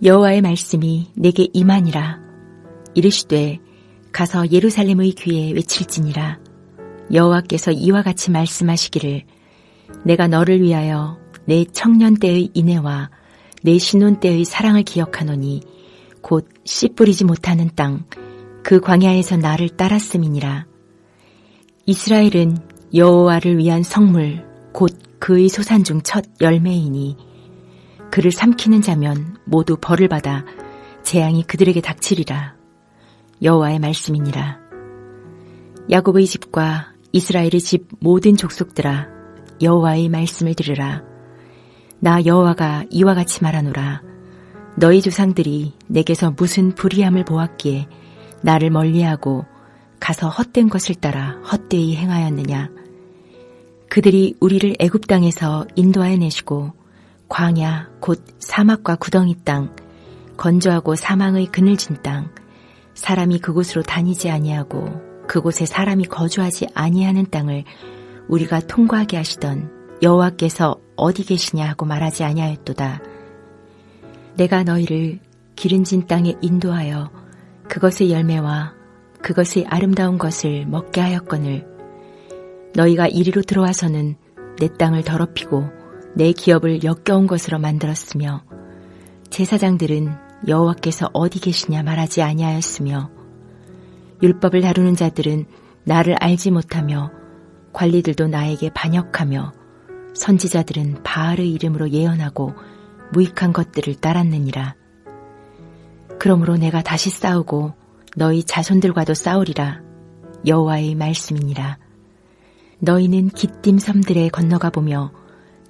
여호와의 말씀이 내게 임하니라. 이르시되 가서 예루살렘의 귀에 외칠지니라. 여호와께서 이와 같이 말씀하시기를 내가 너를 위하여 내 청년 때의 인애와 내 신혼 때의 사랑을 기억하노니 곧 씨 뿌리지 못하는 땅 그 광야에서 나를 따랐음이니라. 이스라엘은 여호와를 위한 성물 곧 그의 소산 중 첫 열매이니 그를 삼키는 자면 모두 벌을 받아 재앙이 그들에게 닥치리라. 여호와의 말씀이니라. 야곱의 집과 이스라엘의 집 모든 족속들아 여호와의 말씀을 들으라. 나 여호와가 이와 같이 말하노라. 너희 조상들이 내게서 무슨 불의함을 보았기에 나를 멀리하고 가서 헛된 것을 따라 헛되이 행하였느냐. 그들이 우리를 애굽 땅에서 인도하여 내시고 광야 곧 사막과 구덩이 땅 건조하고 사망의 그늘진 땅 사람이 그곳으로 다니지 아니하고 그곳에 사람이 거주하지 아니하는 땅을 우리가 통과하게 하시던 여호와께서 어디 계시냐 하고 말하지 아니하였도다. 내가 너희를 기름진 땅에 인도하여 그것의 열매와 그것의 아름다운 것을 먹게 하였거늘 너희가 이리로 들어와서는 내 땅을 더럽히고 내 기업을 역겨운 것으로 만들었으며 제사장들은 여호와께서 어디 계시냐 말하지 아니하였으며 율법을 다루는 자들은 나를 알지 못하며 관리들도 나에게 반역하며 선지자들은 바알의 이름으로 예언하고 무익한 것들을 따랐느니라. 그러므로 내가 다시 싸우고 너희 자손들과도 싸우리라. 여호와의 말씀이니라. 너희는 기띔 섬들에 건너가 보며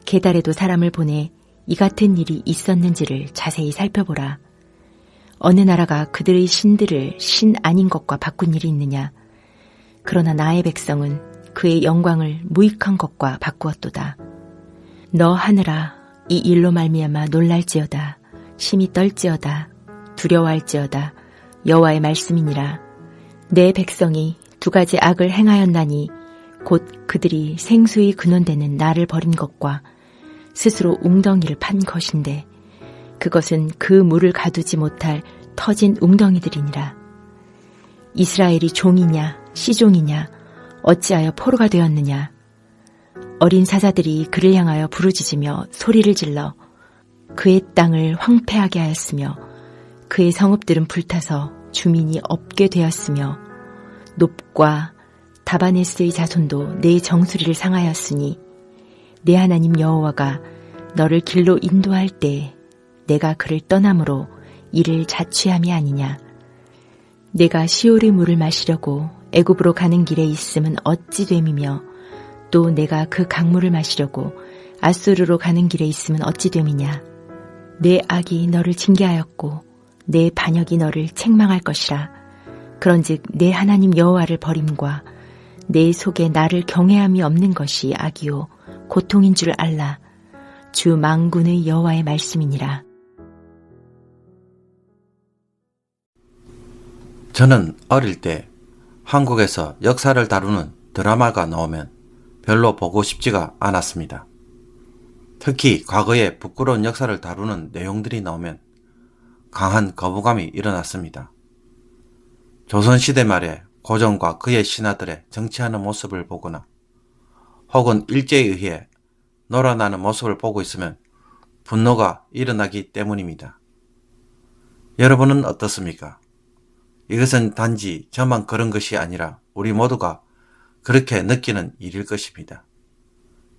게달에도 사람을 보내 이 같은 일이 있었는지를 자세히 살펴보라. 어느 나라가 그들의 신들을 신 아닌 것과 바꾼 일이 있느냐. 그러나 나의 백성은 그의 영광을 무익한 것과 바꾸었도다. 너 하늘아 이 일로 말미암아 놀랄지어다. 심히 떨지어다. 두려워할지어다. 여호와의 말씀이니라. 내 백성이 두 가지 악을 행하였나니 곧 그들이 생수의 근원되는 나를 버린 것과 스스로 웅덩이를 판 것인데 그것은 그 물을 가두지 못할 터진 웅덩이들이니라. 이스라엘이 종이냐 시종이냐 어찌하여 포로가 되었느냐. 어린 사자들이 그를 향하여 부르짖으며 소리를 질러 그의 땅을 황폐하게 하였으며 그의 성읍들은 불타서 주민이 없게 되었으며 놉과 다바네스의 자손도 내 정수리를 상하였으니 내 하나님 여호와가 너를 길로 인도할 때 내가 그를 떠남으로 이를 자취함이 아니냐. 내가 시올의 물을 마시려고 애굽으로 가는 길에 있음은 어찌 됨이며 또 내가 그 강물을 마시려고 아수르로 가는 길에 있음은 어찌 됨이냐. 내 악이 너를 징계하였고 내 반역이 너를 책망할 것이라. 그런즉 내 하나님 여호와를 버림과 내 속에 나를 경외함이 없는 것이 악이요 고통인 줄 알라. 주 만군의 여호와의 말씀이니라. 저는 어릴 때 한국에서 역사를 다루는 드라마가 나오면 별로 보고 싶지가 않았습니다. 특히 과거의 부끄러운 역사를 다루는 내용들이 나오면 강한 거부감이 일어났습니다. 조선시대 말에 고종과 그의 신하들의 정치하는 모습을 보거나 혹은 일제에 의해 놀아나는 모습을 보고 있으면 분노가 일어나기 때문입니다. 여러분은 어떻습니까? 이것은 단지 저만 그런 것이 아니라 우리 모두가 그렇게 느끼는 일일 것입니다.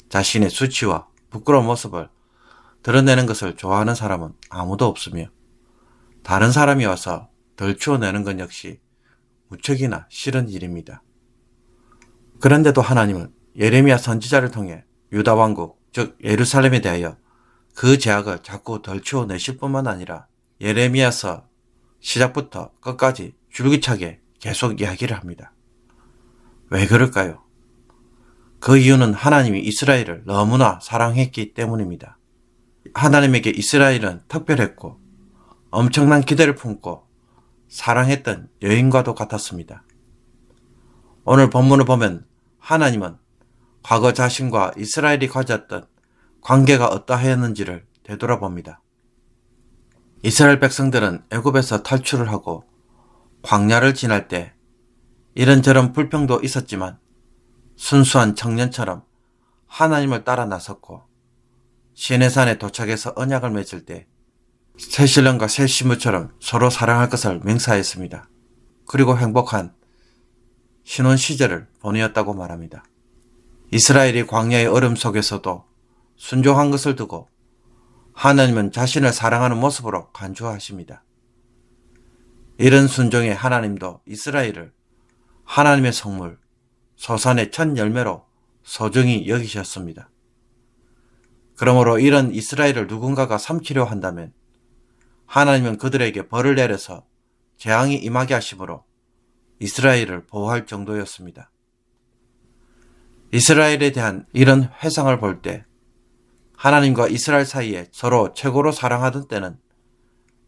자신의 수치와 부끄러운 모습을 드러내는 것을 좋아하는 사람은 아무도 없으며 다른 사람이 와서 덜추어내는 것 역시 무척이나 싫은 일입니다. 그런데도 하나님은 예레미야 선지자를 통해 유다 왕국 즉 예루살렘에 대하여 그 죄악을 자꾸 덜추어내실 뿐만 아니라 예레미야서 시작부터 끝까지 줄기차게 계속 이야기를 합니다. 왜 그럴까요? 그 이유는 하나님이 이스라엘을 너무나 사랑했기 때문입니다. 하나님에게 이스라엘은 특별했고 엄청난 기대를 품고 사랑했던 여인과도 같았습니다. 오늘 본문을 보면 하나님은 과거 자신과 이스라엘이 가졌던 관계가 어떠하였는지를 되돌아봅니다. 이스라엘 백성들은 애굽에서 탈출을 하고 광야를 지날 때 이런저런 불평도 있었지만 순수한 청년처럼 하나님을 따라 나섰고 시내산에 도착해서 언약을 맺을 때 새 신랑과 새 신부처럼 서로 사랑할 것을 맹세하였습니다. 그리고 행복한 신혼 시절을 보내었다고 말합니다. 이스라엘이 광야의 얼음 속에서도 순종한 것을 두고 하나님은 자신을 사랑하는 모습으로 간주하십니다. 이런 순종에 하나님도 이스라엘을 하나님의 성물, 소산의 첫 열매로 소중히 여기셨습니다. 그러므로 이런 이스라엘을 누군가가 삼키려 한다면 하나님은 그들에게 벌을 내려서 재앙이 임하게 하심으로 이스라엘을 보호할 정도였습니다. 이스라엘에 대한 이런 회상을 볼 때 하나님과 이스라엘 사이에 서로 최고로 사랑하던 때는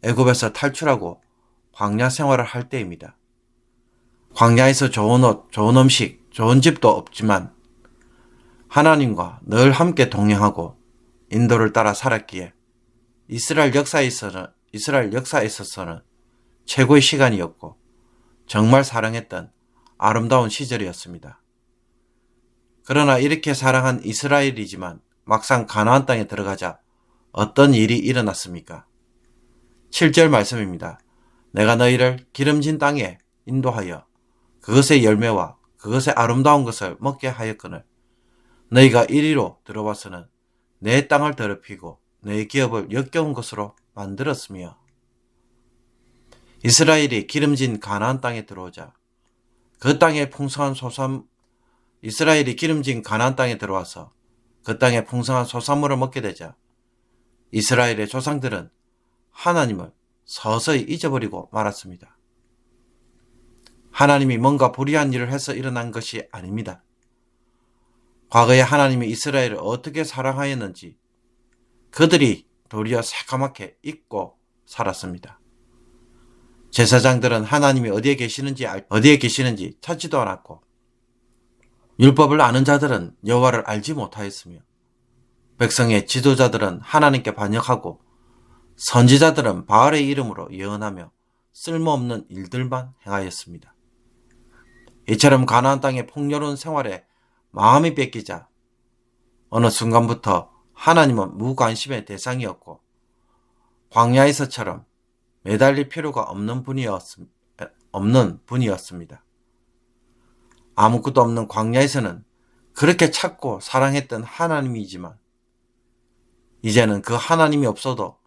애굽에서 탈출하고 광야 생활을 할 때입니다. 광야에서 좋은 옷, 좋은 음식, 좋은 집도 없지만 하나님과 늘 함께 동행하고 인도를 따라 살았기에 이스라엘 역사에 있어서는 최고의 시간이었고 정말 사랑했던 아름다운 시절이었습니다. 그러나 이렇게 사랑한 이스라엘이지만 막상 가나안 땅에 들어가자 어떤 일이 일어났습니까? 7절 말씀입니다. 내가 너희를 기름진 땅에 인도하여 그것의 열매와 그것의 아름다운 것을 먹게 하였거늘 너희가 이리로 들어와서는 내 땅을 더럽히고 내 기업을 역겨운 것으로 만들었으며 이스라엘이 기름진 가나안 땅에 들어오자 그 땅에 풍성한 이스라엘이 기름진 가나안 땅에 들어와서 그 땅에 풍성한 소산물을 먹게 되자 이스라엘의 조상들은 하나님을 서서히 잊어버리고 말았습니다. 하나님이 뭔가 불의한 일을 해서 일어난 것이 아닙니다. 과거에 하나님이 이스라엘을 어떻게 사랑하였는지 그들이 도리어 새까맣게 잊고 살았습니다. 제사장들은 하나님이 어디에 계시는지 찾지도 않았고 율법을 아는 자들은 여호와를 알지 못하였으며 백성의 지도자들은 하나님께 반역하고 선지자들은 바알의 이름으로 예언하며 쓸모없는 일들만 행하였습니다. 이처럼 가나안 땅의 풍요로운 생활에 마음이 뺏기자 어느 순간부터 하나님은 무관심의 대상이었고 광야에서처럼 매달릴 필요가 없는 분이었습니다. 아무것도 없는 광야에서는 그렇게 찾고 사랑했던 하나님이지만 이제는 그 하나님이 없어도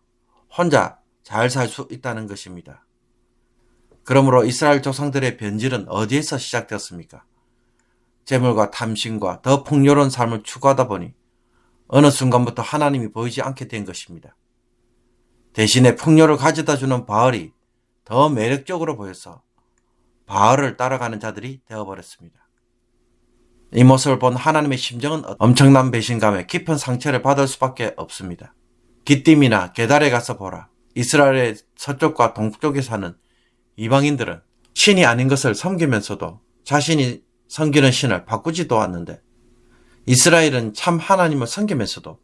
혼자 잘 살 수 있다는 것입니다. 그러므로 이스라엘 조상들의 변질은 어디에서 시작되었습니까? 재물과 탐심과 더 풍요로운 삶을 추구하다 보니 어느 순간부터 하나님이 보이지 않게 된 것입니다. 대신에 풍요를 가져다 주는 바알이 더 매력적으로 보여서 바알을 따라가는 자들이 되어버렸습니다. 이 모습을 본 하나님의 심정은 엄청난 배신감에 깊은 상처를 받을 수밖에 없습니다. 기띔이나 게달에 가서 보라. 이스라엘의 서쪽과 동쪽에 사는 이방인들은 신이 아닌 것을 섬기면서도 자신이 섬기는 신을 바꾸지도 않는데 이스라엘은 참 하나님을 섬기면서도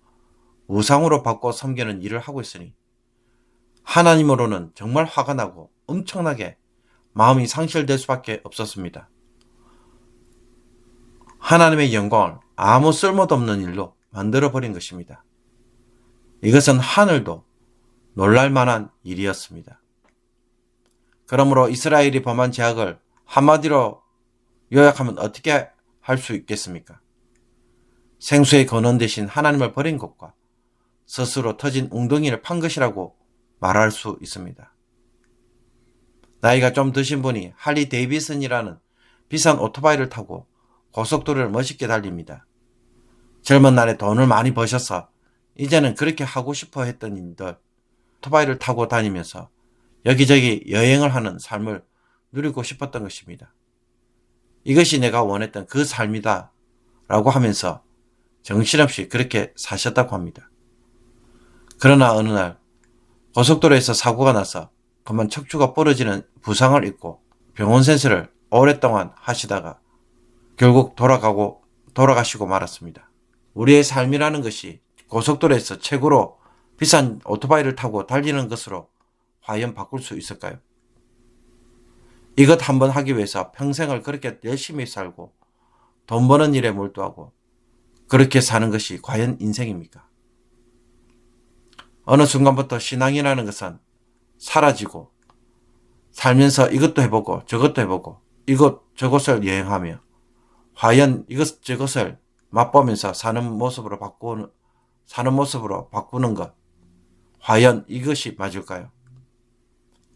우상으로 바꿔 섬기는 일을 하고 있으니 하나님으로는 정말 화가 나고 엄청나게 마음이 상실될 수밖에 없었습니다. 하나님의 영광을 아무 쓸모도 없는 일로 만들어버린 것입니다. 이것은 하늘도 놀랄 만한 일이었습니다. 그러므로 이스라엘이 범한 죄악을 한마디로 요약하면 어떻게 할 수 있겠습니까? 생수의 근원 대신 하나님을 버린 것과 스스로 터진 웅덩이를 판 것이라고 말할 수 있습니다. 나이가 좀 드신 분이 할리 데이비슨이라는 비싼 오토바이를 타고 고속도로를 멋있게 달립니다. 젊은 날에 돈을 많이 버셔서 이제는 그렇게 하고 싶어 했던 인들 오토바이를 타고 다니면서 여기저기 여행을 하는 삶을 누리고 싶었던 것입니다. 이것이 내가 원했던 그 삶이다 라고 하면서 정신없이 그렇게 사셨다고 합니다. 그러나 어느 날 고속도로에서 사고가 나서 그만 척추가 부러지는 부상을 입고 병원 생활을 오랫동안 하시다가 결국 돌아가시고 말았습니다. 우리의 삶이라는 것이 고속도로에서 최고로 비싼 오토바이를 타고 달리는 것으로 과연 바꿀 수 있을까요? 이것 한번 하기 위해서 평생을 그렇게 열심히 살고 돈 버는 일에 몰두하고 그렇게 사는 것이 과연 인생입니까? 어느 순간부터 신앙이라는 것은 사라지고 살면서 이것도 해보고 저것도 해보고 저것을 여행하며 과연 저것을 맛보면서 사는 모습으로 바꾸는 것, 과연 이것이 맞을까요?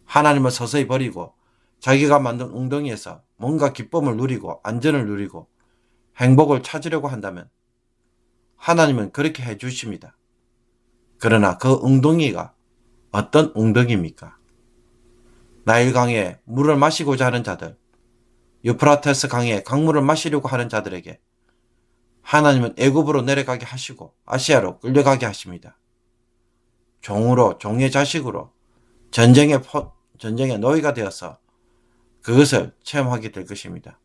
하나님을 서서히 버리고 자기가 만든 웅덩이에서 뭔가 기쁨을 누리고 안전을 누리고 행복을 찾으려고 한다면 하나님은 그렇게 해주십니다. 그러나 그 웅덩이가 어떤 웅덩이입니까? 나일강에 물을 마시고자 하는 자들, 유프라테스 강에 강물을 마시려고 하는 자들에게 하나님은 애굽으로 내려가게 하시고 아시아로 끌려가게 하십니다. 종의 자식으로 전쟁의 노예가 되어서 그것을 체험하게 될 것입니다.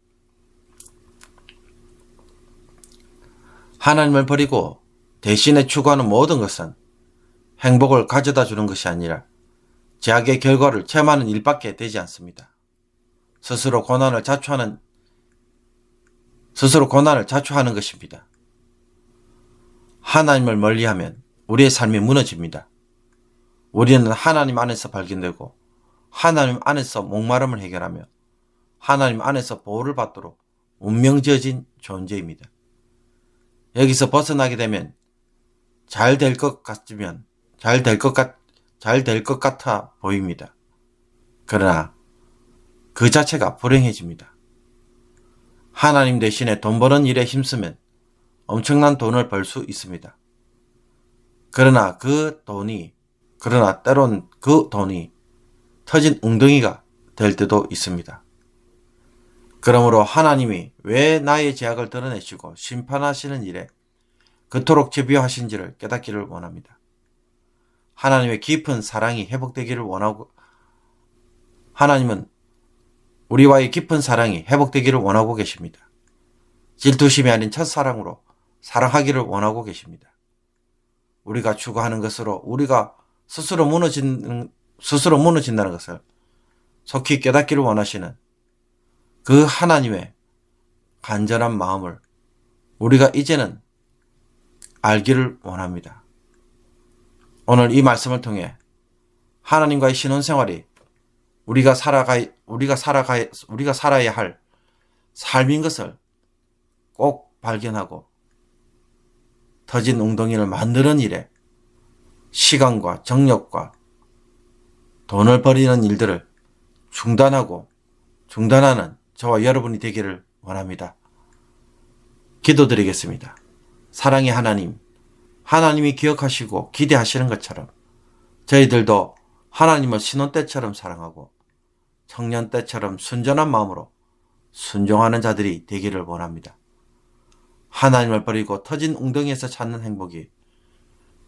하나님을 버리고 대신에 추구하는 모든 것은 행복을 가져다 주는 것이 아니라 제약의 결과를 체험하는 일밖에 되지 않습니다. 스스로 고난을 자초하는 것입니다. 하나님을 멀리하면 우리의 삶이 무너집니다. 우리는 하나님 안에서 발견되고 하나님 안에서 목마름을 해결하며 하나님 안에서 보호를 받도록 운명지어진 존재입니다. 여기서 벗어나게 되면 잘 될 것 같아 보입니다. 그러나 그 자체가 불행해집니다. 하나님 대신에 돈 버는 일에 힘쓰면 엄청난 돈을 벌 수 있습니다. 그러나 때론 그 돈이 터진 웅덩이가 될 때도 있습니다. 그러므로 하나님이 왜 나의 죄악을 드러내시고 심판하시는 일에 그토록 집요하신지를 깨닫기를 원합니다. 하나님의 깊은 사랑이 회복되기를 원하고 하나님은 우리와의 깊은 사랑이 회복되기를 원하고 계십니다. 질투심이 아닌 첫사랑으로 사랑하기를 원하고 계십니다. 우리가 추구하는 것으로 우리가 스스로 무너진다는 것을 속히 깨닫기를 원하시는 그 하나님의 간절한 마음을 우리가 이제는 알기를 원합니다. 오늘 이 말씀을 통해 하나님과의 신혼생활이 우리가 살아야 할 삶인 것을 꼭 발견하고 터진 웅덩이를 만드는 일에 시간과 정력과 돈을 버리는 일들을 중단하는 저와 여러분이 되기를 원합니다. 기도드리겠습니다. 사랑의 하나님, 하나님이 기억하시고 기대하시는 것처럼 저희들도 하나님을 신혼 때처럼 사랑하고 청년 때처럼 순전한 마음으로 순종하는 자들이 되기를 원합니다. 하나님을 버리고 터진 웅덩이에서 찾는 행복이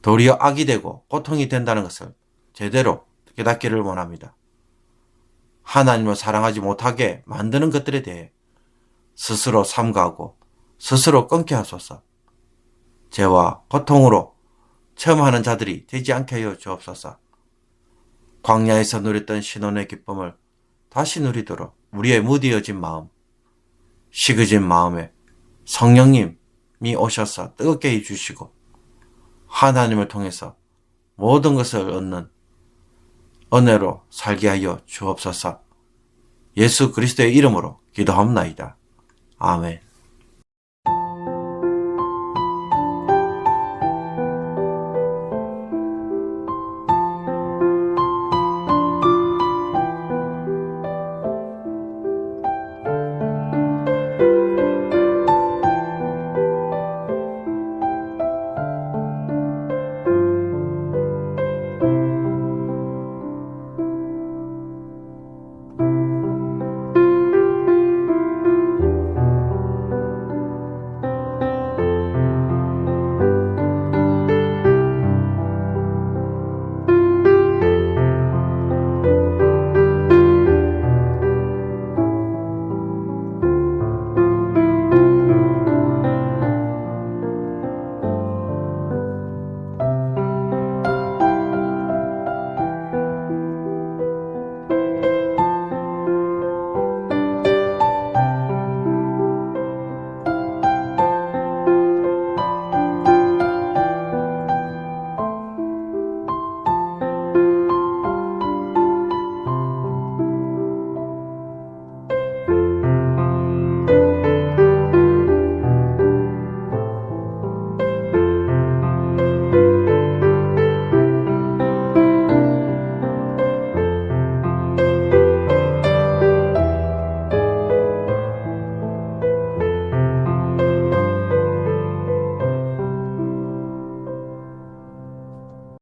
도리어 악이 되고 고통이 된다는 것을 제대로 깨닫기를 원합니다. 하나님을 사랑하지 못하게 만드는 것들에 대해 스스로 삼가하고 스스로 끊게 하소서. 죄와 고통으로 체험하는 자들이 되지 않게 하여 주옵소서. 광야에서 누렸던 신혼의 기쁨을 다시 누리도록 우리의 무디어진 마음, 시그진 마음에 성령님이 오셔서 뜨겁게 해주시고 하나님을 통해서 모든 것을 얻는 은혜로 살게 하여 주옵소서. 예수 그리스도의 이름으로 기도합나이다. 아멘.